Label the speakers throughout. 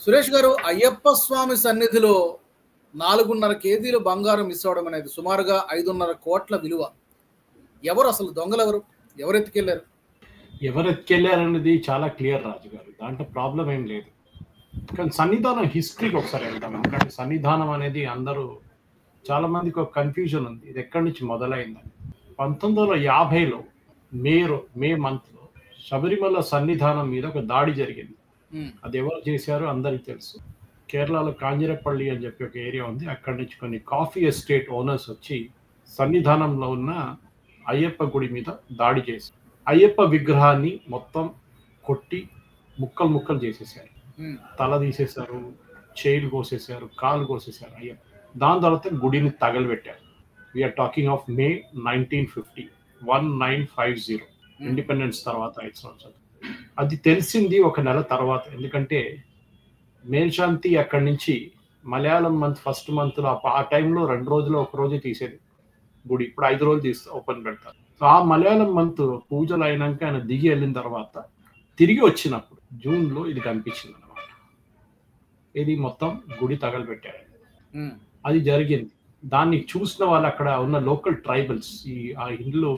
Speaker 1: సురేష్ గారు, అయ్యప్ప స్వామి సన్నిధిలో 4.5 కేజీలు బంగారం మిస్ అవ్వడం అనేది సుమారుగా 5.5 కోట్ల విలువ. ఎవరు అసలు దొంగలెవరు? ఎవరెత్తుకెళ్లారు?
Speaker 2: ఎవరెత్తుకెళ్లారనేది చాలా క్లియర్ రాజు గారు. దాంట్లో ప్రాబ్లం ఏం లేదు. కానీ సన్నిధానం హిస్టరీకి ఒకసారి వెళ్తాం. ఎందుకంటే సన్నిధానం అనేది అందరూ చాలా మందికి ఒక కన్ఫ్యూజన్ ఉంది. ఇది ఎక్కడి నుంచి మొదలైందని. 1950లో మే మంత్లో శబరిమల సన్నిధానం మీద ఒక దాడి జరిగింది. అది ఎవరు చేశారో అందరికి తెలుసు. కేరళలో కాంజిరపల్లి అని చెప్పి ఒక ఏరియా ఉంది. అక్కడి నుంచి కొన్ని కాఫీ ఎస్టేట్ ఓనర్స్ వచ్చి సన్నిధానంలో ఉన్న అయ్యప్ప గుడి మీద దాడి చేసి అయ్యప్ప విగ్రహాన్ని మొత్తం కొట్టి ముక్కలు చేసేసారు. తల తీసేశారు, చేయిలు కోసేశారు, కాళ్ళు కోసేశారు అయ్యప్ప. దాని తర్వాత గుడిని తగలబెట్టారు. We're talking of May 1950, 1950, independence తర్వాత 5 సంవత్సరాలు. అది తెలిసింది ఒక నెల తర్వాత. ఎందుకంటే మేల్శాంతి అక్కడి నుంచి మలయాళం మంత్ ఫస్ట్ మంత్లో ఆ టైంలో 2 రోజులు 1 రోజే తీసేది గుడి. ఇప్పుడు 5 రోజులు తీస్తే ఓపెన్ పెడతారు. సో ఆ మలయాళం మంత్ పూజలు అయినాక ఆయన దిగి వెళ్ళిన తర్వాత తిరిగి వచ్చినప్పుడు జూన్లో ఇది కనిపించింది అనమాట. ఇది మొత్తం గుడి తగలబెట్టారు. అది జరిగింది. దాన్ని చూసిన వాళ్ళు అక్కడ ఉన్న లోకల్ ట్రైబల్స్, ఆ ఇండ్లు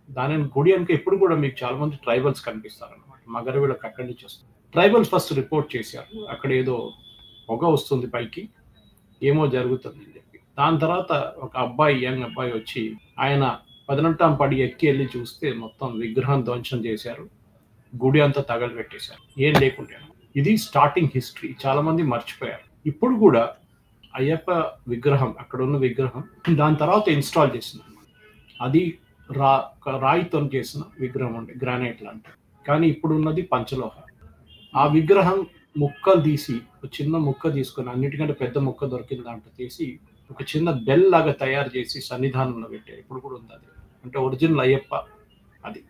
Speaker 2: దాని గుడి వెనక ఎప్పుడు కూడా మీకు చాలా మంది ట్రైబల్స్ కనిపిస్తారు అనమాట. మగరవీళ్ళకి అక్కడి నుంచి వస్తుంది. ట్రైబల్స్ ఫస్ట్ రిపోర్ట్ చేశారు, అక్కడ ఏదో పొగ వస్తుంది పైకి, ఏమో జరుగుతుంది అని చెప్పి. దాని తర్వాత ఒక యంగ్ అబ్బాయి వచ్చి ఆయన 18వ పడి ఎక్కి వెళ్ళి చూస్తే మొత్తం విగ్రహం ధ్వంసం చేశారు, గుడి అంతా తగలబెట్టేశారు, ఏం లేకుంటే. ఇది స్టార్టింగ్ హిస్టరీ. చాలా మంది మర్చిపోయారు. ఇప్పుడు కూడా అయ్యప్ప విగ్రహం, అక్కడ ఉన్న విగ్రహం దాని తర్వాత ఇన్స్టాల్ చేసింది. అది రాయితో చేసిన విగ్రహం ఉండే, గ్రానైట్ లాంటి. కానీ ఇప్పుడు ఉన్నది పంచలోహ. ఆ విగ్రహం ముక్కలు తీసి, ఒక చిన్న ముక్క తీసుకొని, అన్నిటికంటే పెద్ద ముక్క దొరికిన దాంట్లో తీసి ఒక చిన్న బెల్ లాగా తయారు చేసి సన్నిధానంలో పెట్టారు. ఇప్పుడు కూడా ఉంది అది. అంటే ఒరిజినల్ అయ్యప్ప అది.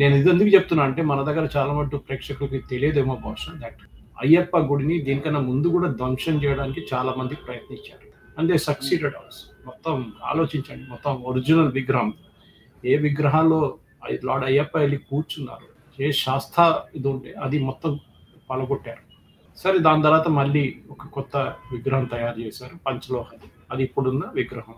Speaker 2: నేను ఇది ఎందుకు చెప్తున్నా అంటే మన దగ్గర చాలా మటు ప్రేక్షకులకి తెలియదేమో బహుశా. దట్ అయ్యప్ప గుడిని దీనికన్నా ముందు కూడా ధ్వంసం చేయడానికి చాలా మంది ప్రయత్నించారు. అంటే సక్సీడెడ్ హౌస్. మొత్తం ఆలోచించండి, మొత్తం ఒరిజినల్ విగ్రహం, ఏ విగ్రహాల్లో లార్డ్ అయ్యప్ప వెళ్ళి కూర్చున్నారు, ఏ శాస్త్ర ఇది ఉంటే అది మొత్తం పలగొట్టారు. సరే, దాని తర్వాత మళ్ళీ ఒక కొత్త విగ్రహం తయారు చేశారు, పంచలోహది. అది ఇప్పుడున్న విగ్రహం.